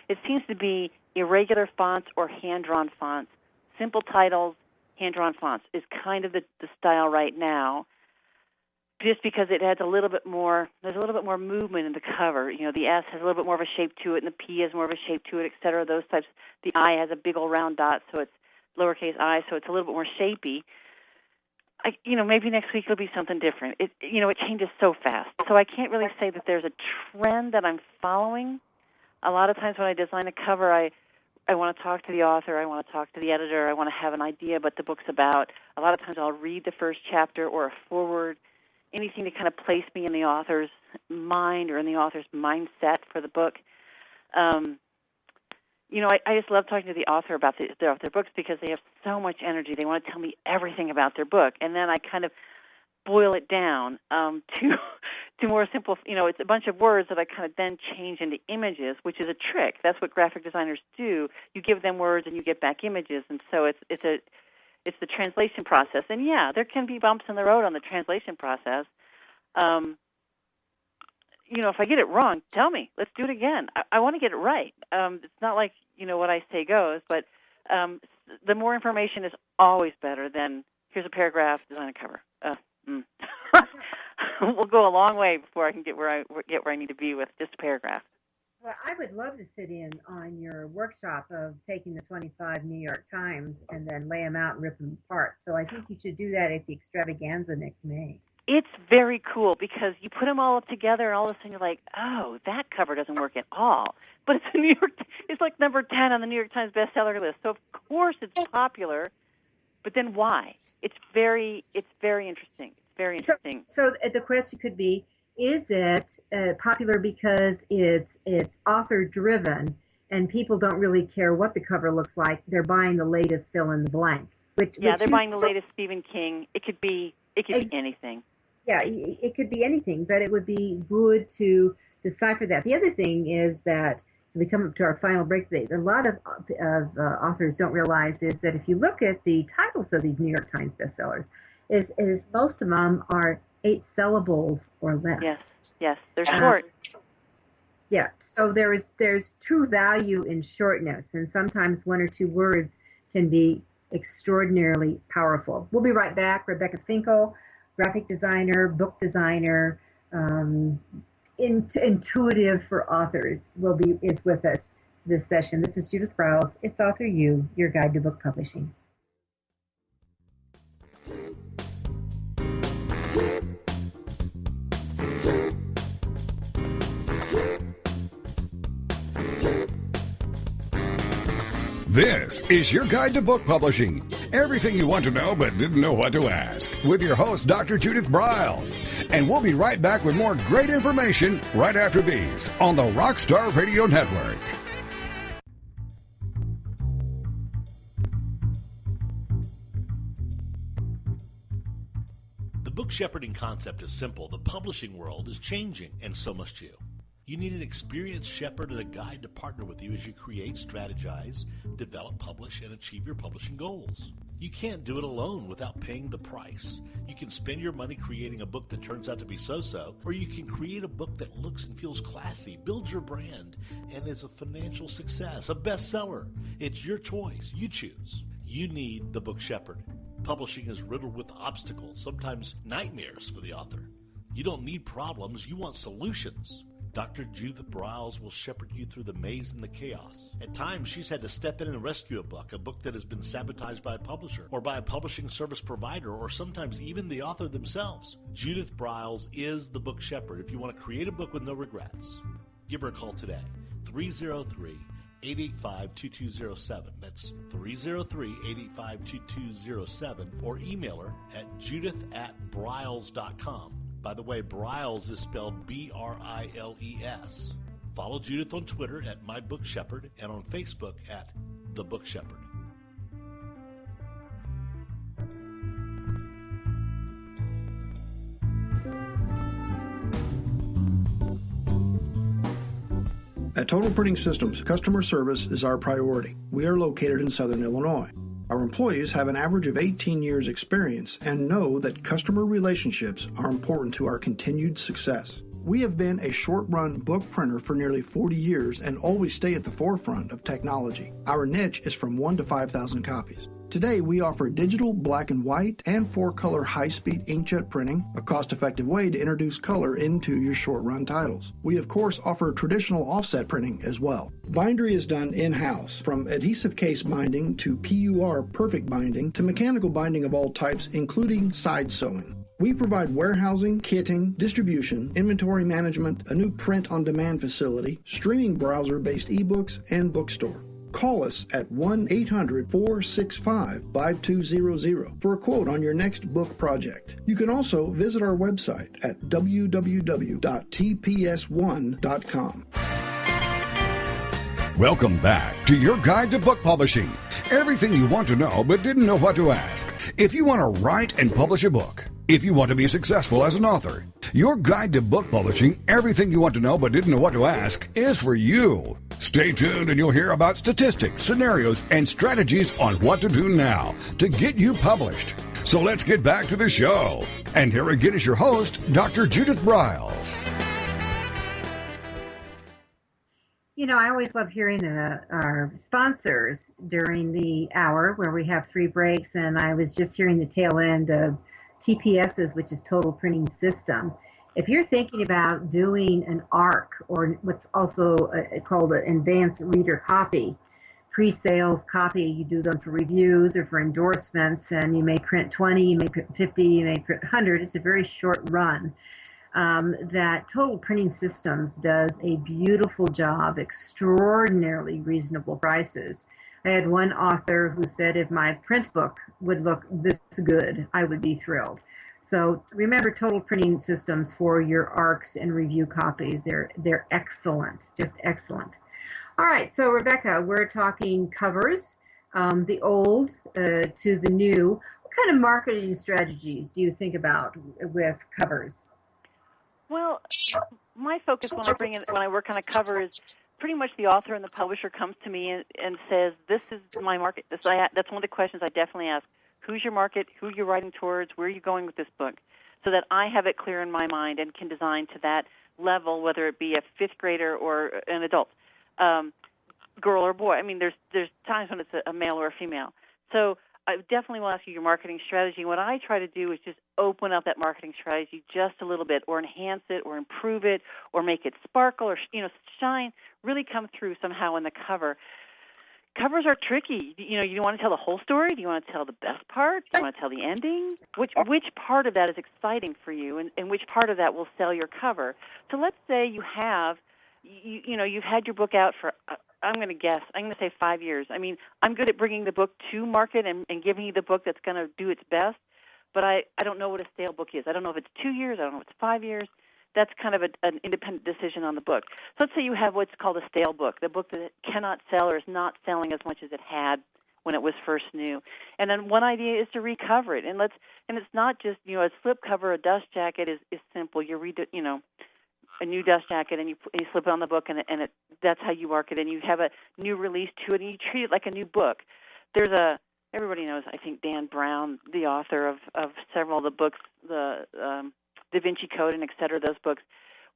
it seems to be irregular fonts or hand-drawn fonts. Simple titles, hand-drawn fonts is kind of the style right now, just because it adds a little bit more, there's a little bit more movement in the cover. The S has a little bit more of a shape to it, and the P has more of a shape to it, et cetera, those types. The I has a big old round dot, so it's lowercase I, so it's a little bit more shapy. Maybe next week it'll be something different. It changes so fast. So I can't really say that there's a trend that I'm following. A lot of times when I design a cover, I want to talk to the author, I want to talk to the editor, I want to have an idea what the book's about. A lot of times I'll read the first chapter or a foreword, anything to kind of place me in the author's mind or in the author's mindset for the book. I just love talking to the author about their books because they have so much energy. They want to tell me everything about their book, and then I kind of boil it down to more simple. It's a bunch of words that I kind of then change into images, which is a trick. That's what graphic designers do. You give them words and you get back images, and so it's the translation process. And yeah, there can be bumps in the road on the translation process. If I get it wrong, tell me. Let's do it again. I want to get it right. It's not like, what I say goes, but the more information is always better than here's a paragraph, design a cover. We'll go a long way before I can get where I need to be with just a paragraph. Well, I would love to sit in on your workshop of taking the 25 New York Times and then lay them out and rip them apart. So I think you should do that at the extravaganza next May. It's very cool because you put them all up together and all of a sudden you're like, oh, that cover doesn't work at all. But it's like number 10 on the New York Times bestseller list. So of course it's popular, but then why? It's very interesting. It's very interesting. So the question could be, is it popular because it's author driven and people don't really care what the cover looks like? They're buying the latest fill in the blank. They're buying the latest Stephen King. It could be anything. Yeah, it could be anything, but it would be good to decipher that. The other thing is that, so we come up to our final break today, a lot of authors don't realize is that if you look at the titles of these New York Times bestsellers, is most of them are 8 syllables or less. Yes, they're short. Yeah, so there's true value in shortness, and sometimes 1 or 2 words can be extraordinarily powerful. We'll be right back. Rebecca Finkel, graphic designer, book designer, intuitive for authors, is with us this session. This is Judith Briles. It's Author You, your guide to book publishing. This is your guide to book publishing. Everything you want to know but didn't know what to ask. With your host, Dr. Judith Briles. And we'll be right back with more great information right after these on the Rockstar Radio Network. The book shepherding concept is simple. The publishing world is changing, and so must you. You need an experienced shepherd and a guide to partner with you as you create, strategize, develop, publish, and achieve your publishing goals. You can't do it alone without paying the price. You can spend your money creating a book that turns out to be so-so, or you can create a book that looks and feels classy, builds your brand, and is a financial success, a bestseller. It's your choice. You choose. You need the book shepherd. Publishing is riddled with obstacles, sometimes nightmares for the author. You don't need problems. You want solutions. Dr. Judith Briles will shepherd you through the maze and the chaos. At times, she's had to step in and rescue a book that has been sabotaged by a publisher, or by a publishing service provider, or sometimes even the author themselves. Judith Briles is the book shepherd if you want to create a book with no regrets. Give her a call today, 303-885-2207. That's 303-885-2207, or email her at judith@briles.com. By the way, Briles is spelled B-R-I-L-E-S. Follow Judith on Twitter at My Book Shepherd and on Facebook at The Book Shepherd. At Total Printing Systems, customer service is our priority. We are located in Southern Illinois. Our employees have an average of 18 years experience and know that customer relationships are important to our continued success. We have been a short-run book printer for nearly 40 years and always stay at the forefront of technology. Our niche is from 1 to 5,000 copies. Today, we offer digital, black and white, and 4-color high-speed inkjet printing, a cost-effective way to introduce color into your short-run titles. We, of course, offer traditional offset printing as well. Bindery is done in-house, from adhesive case binding to PUR perfect binding to mechanical binding of all types, including side sewing. We provide warehousing, kitting, distribution, inventory management, a new print-on-demand facility, streaming browser-based eBooks, and bookstore. Call us at 1-800-465-5200 for a quote on your next book project. You can also visit our website at www.tps1.com. Welcome back to your guide to book publishing. Everything you want to know but didn't know what to ask. If you want to write and publish a book, if you want to be successful as an author, your guide to book publishing, everything you want to know but didn't know what to ask, is for you. Stay tuned and you'll hear about statistics, scenarios, and strategies on what to do now to get you published. So let's get back to the show. And here again is your host, Dr. Judith Briles. You know, I always love hearing our sponsors during the hour where we have 3 breaks, and I was just hearing the tail end of TPS's, which is Total Printing System. If you're thinking about doing an ARC, or what's also called an advanced reader copy, pre-sales copy, you do them for reviews or for endorsements, and you may print 20, you may print 50, you may print 100. It's a very short run. That Total Printing Systems does a beautiful job, extraordinarily reasonable prices. I had one author who said if my print book would look this good, I would be thrilled. So remember Total Printing Systems for your ARCs and review copies. They're excellent, just excellent. All right, so Rebecca, we're talking covers, the old to the new. What kind of marketing strategies do you think about with covers? Well, my focus when I work on a cover is pretty much the author and the publisher comes to me and says, "This is my market." That's one of the questions I definitely ask: who's your market? Who you're writing towards? Where are you going with this book? So that I have it clear in my mind and can design to that level, whether it be a 5th grader or an adult, girl or boy. I mean, there's times when it's a male or a female. So I definitely will ask you your marketing strategy. What I try to do is just open up that marketing strategy just a little bit, or enhance it, or improve it, or make it sparkle, or shine. Really come through somehow in the cover. Covers are tricky. You want to tell the whole story? Do you want to tell the best part? Do you want to tell the ending? Which part of that is exciting for you, and which part of that will sell your cover? So let's say you have, you've had your book out for. I'm going to say 5 years. I mean, I'm good at bringing the book to market and giving you the book that's going to do its best, but I don't know what a stale book is. I don't know if it's 2 years. I don't know if it's 5 years. That's kind of an independent decision on the book. So let's say you have what's called a stale book, the book that cannot sell or is not selling as much as it had when it was first new. And then one idea is to recover it. And it's not just, a slip cover, a dust jacket is simple. You read it, a new dust jacket, and you slip it on the book, and that's how you market it. And you have a new release to it, and you treat it like a new book. Everybody knows, I think, Dan Brown, the author of several of the books, the Da Vinci Code and et cetera, those books.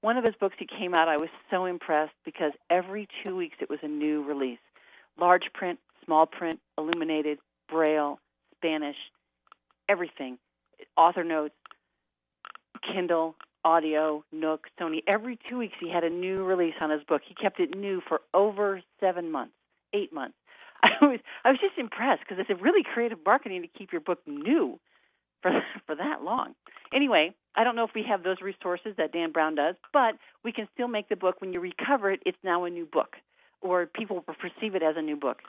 One of his books, he came out, I was so impressed because every 2 weeks it was a new release. Large print, small print, illuminated, Braille, Spanish, everything. Author notes, Kindle, audio, Nook, Sony. Every 2 weeks he had a new release on his book. He kept it new for over 7 months, 8 months. I was just impressed because it's a really creative marketing to keep your book new for that long. Anyway, I don't know if we have those resources that Dan Brown does, but we can still make the book, when you recover it, it's now a new book, or people will perceive it as a new book.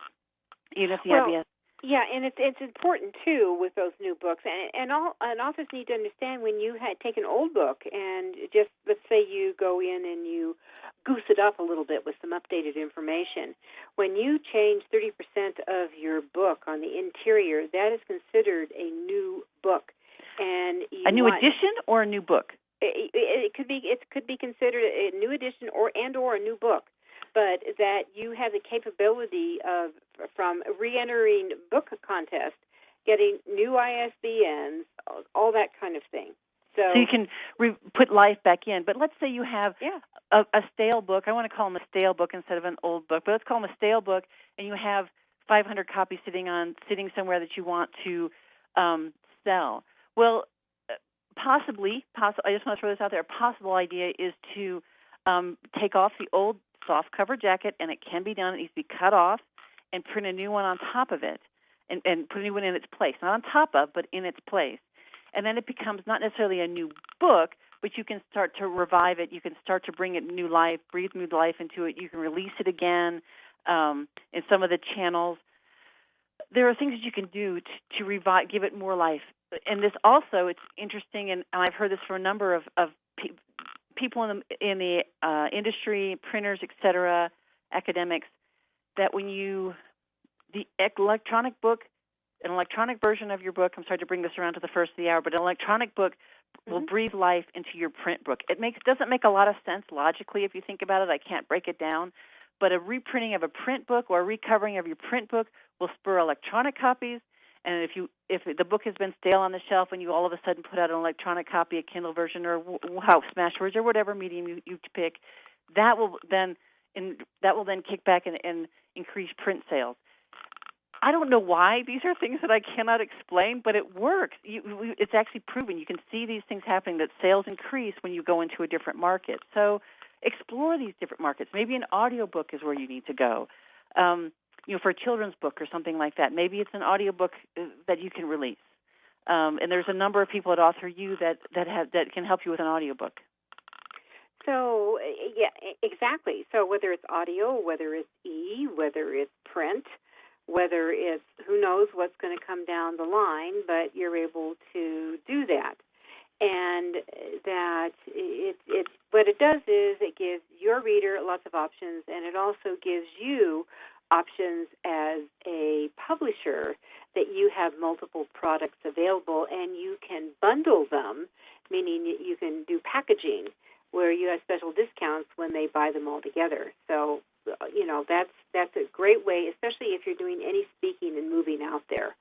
Even if the idea. Yeah, and it's important too with those new books, and authors need to understand when you take an old book and just, let's say you go in and you goose it up a little bit with some updated information. When you change 30% of your book on the interior, that is considered a new book. And a new edition or a new book? It could be considered a new edition or a new book. But that you have the capability of, from re-entering book contest, getting new ISBNs, all that kind of thing. So you can put life back in. But let's say you have a stale book. I want to call them a stale book instead of an old book. But let's call them a stale book, and you have 500 copies sitting somewhere that you want to sell. Well, possibly, I just want to throw this out there. A possible idea is to take off the old soft cover jacket, and it can be done. It needs to be cut off, and print a new one on top of it, and put a new one in its place. Not on top of, but in its place. And then it becomes not necessarily a new book, but you can start to revive it. You can start to bring it new life, breathe new life into it. You can release it again in some of the channels. There are things that you can do to revive, give it more life. And this also, it's interesting, and I've heard this from a number of people in the industry, printers, etc., academics, that when the electronic book, an electronic version of your book, I'm sorry to bring this around to the first of the hour, but an electronic book will breathe life into your print book. It doesn't make a lot of sense logically if you think about it. I can't break it down. But a reprinting of a print book or a recovering of your print book will spur electronic copies. And if the book has been stale on the shelf and you all of a sudden put out an electronic copy, a Kindle version, or Smashwords or whatever medium you pick, that will then kick back and increase print sales. I don't know why. These are things that I cannot explain, but it works. It's actually proven. You can see these things happening, that sales increase when you go into a different market. So explore these different markets. Maybe an audiobook is where you need to go, for a children's book or something like that. Maybe it's an audiobook that you can release. And there's a number of people at AuthorU that can help you with an audiobook. So, yeah, exactly. So whether it's audio, whether it's whether it's print, whether it's who knows what's going to come down the line, but you're able to do that. And that it's what it does is it gives your reader lots of options, and it also gives you options as a publisher that you have multiple products available, and you can bundle them, meaning you can do packaging where you have special discounts when they buy them all together. So, that's a great way, especially if you're doing any speaking and moving out there,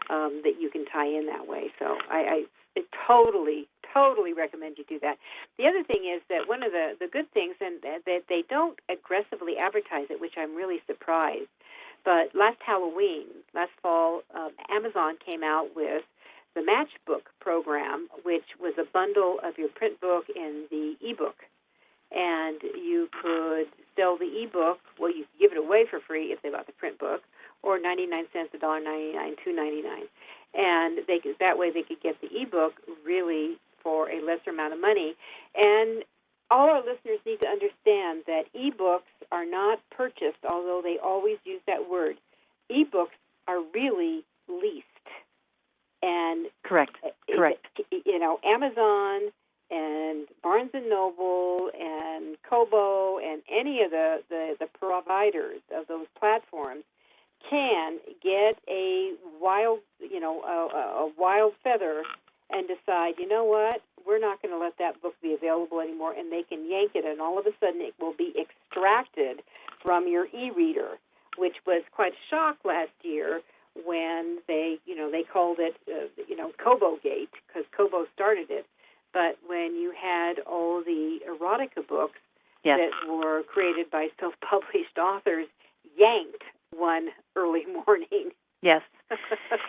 that you can tie in that way. So I totally recommend you do that. The other thing is that one of the good things, and that they don't aggressively advertise it, which I'm really surprised, but last fall, Amazon came out with the Matchbook program, which was a bundle of your print book and the ebook. And you could sell the ebook, well, you could give it away for free if they bought the print book, or 99 cents, $1.99, $2.99. And that way they could get the ebook really for a lesser amount of money. And all our listeners need to understand that ebooks are not purchased, although they always use that word. Ebooks are really leased. And Correct. Amazon and Barnes & Noble and Kobo and any of the providers of those platforms can get a wild feather and decide, you know what, we're not going to let that book be available anymore, and they can yank it, and all of a sudden it will be extracted from your e-reader, which was quite a shock last year when they called it, Kobo Gate, because Kobo started it. But when you had all the erotica books that were created by self-published authors yanked one early morning. Yes,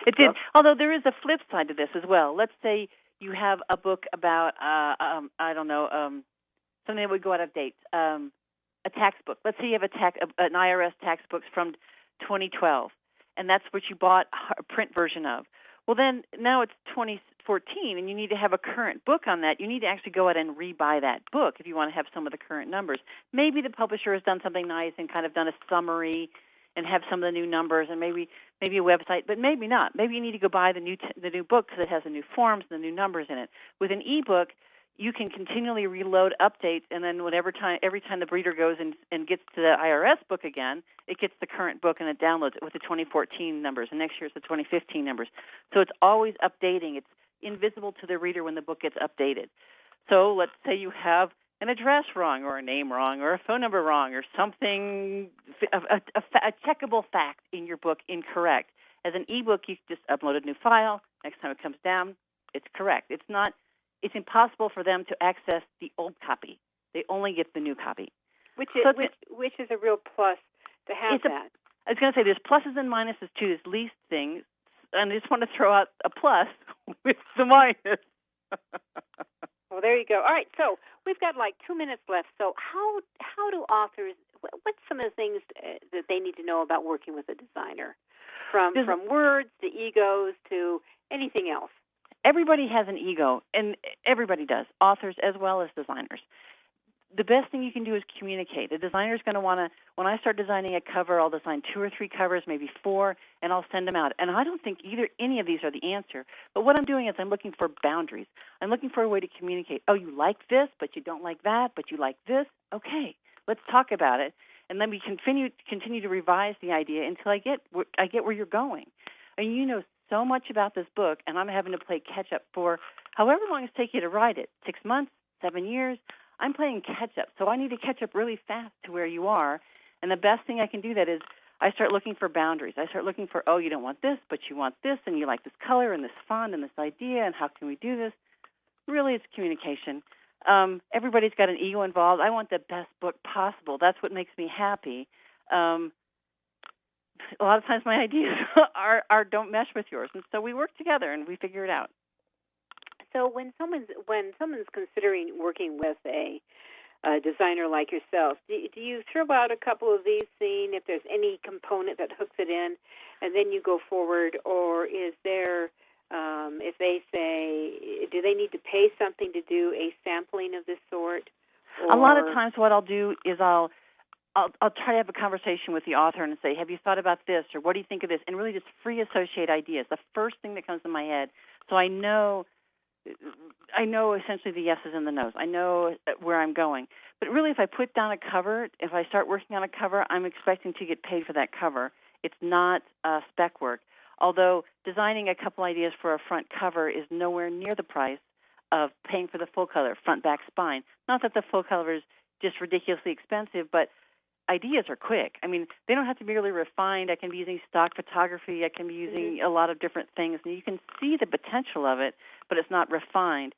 it did. Although there is a flip side to this as well. Let's say you have a book about, something that would go out of date, a tax book. Let's say you have an IRS tax book from 2012, and that's what you bought a print version of. Well, then now it's 2014, and you need to have a current book on that. You need to actually go out and rebuy that book if you want to have some of the current numbers. Maybe the publisher has done something nice and kind of done a summary and have some of the new numbers, and maybe a website, but maybe not. Maybe you need to go buy the new book because it has the new forms and the new numbers in it. With an e-book, you can continually reload updates, and then every time the reader goes and gets to the IRS book again, it gets the current book and it downloads it with the 2014 numbers, and next year it's the 2015 numbers. So it's always updating. It's invisible to the reader when the book gets updated. So let's say you have an address wrong, or a name wrong, or a phone number wrong, or something, a checkable fact in your book incorrect. As an e-book, you just upload a new file. Next time it comes down, it's correct. It's impossible for them to access the old copy. They only get the new copy. Which is a real plus to have that. I was going to say there's pluses and minuses to this least thing, and I just want to throw out a plus with the minus. Well, there you go. All right, so we've got like 2 minutes left. So how do authors, what's some of the things that they need to know about working with a designer? From words to egos to anything else. Everybody has an ego, and everybody does, authors as well as designers. The best thing you can do is communicate. A designer's going to want to, when I start designing a cover, I'll design 2 or 3 covers, maybe 4, and I'll send them out. And I don't think any of these are the answer. But what I'm doing is I'm looking for boundaries. I'm looking for a way to communicate. Oh, you like this, but you don't like that, but you like this? Okay, let's talk about it. And then we continue to revise the idea until I get where you're going. And you know so much about this book, and I'm having to play catch-up for however long it's taking you to write it, 6 months, 7 years. I'm playing catch-up, so I need to catch up really fast to where you are. And the best thing I can do that is I start looking for boundaries. I start looking for, oh, you don't want this, but you want this, and you like this color and this font and this idea, and how can we do this? Really, it's communication. Everybody's got an ego involved. I want the best book possible. That's what makes me happy. A lot of times my ideas don't mesh with yours, and so we work together and we figure it out. So when someone's considering working with a designer like yourself, do you throw out a couple of these, seeing if there's any component that hooks it in, and then you go forward, or is there, if they say, do they need to pay something to do a sampling of this sort? Or... A lot of times what I'll do is I'll try to have a conversation with the author and say, have you thought about this, or what do you think of this, and really just free associate ideas, the first thing that comes to my head, so I know essentially the yeses and the nos. I know where I'm going. But really, if I put down a cover, if I start working on a cover, I'm expecting to get paid for that cover. It's not spec work. Although designing a couple ideas for a front cover is nowhere near the price of paying for the full color, front, back, spine. Not that the full color is just ridiculously expensive, but ideas are quick. I mean, they don't have to be really refined. I can be using stock photography. I can be using a lot of different things. And you can see the potential of it, but it's not refined.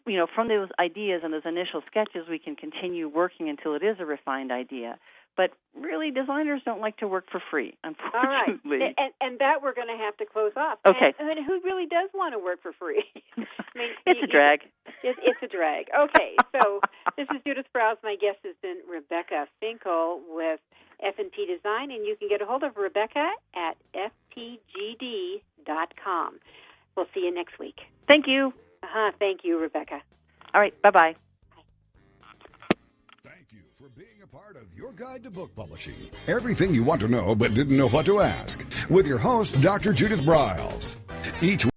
You know, from those ideas and those initial sketches, we can continue working until it is a refined idea. But really, designers don't like to work for free, unfortunately. All right. And that we're going to have to close off. Okay. And who really does want to work for free? I mean, it's a drag. It's a drag. Okay. So this is Judith Briles. My guest has been Rebecca Finkel with F&P Design, and you can get a hold of Rebecca at ftgd.com. We'll see you next week. Thank you. Thank you, Rebecca. All right. Bye-bye. Thank you for being a part of Your Guide to Book Publishing. Everything you want to know but didn't know what to ask. With your host, Dr. Judith Briles. Each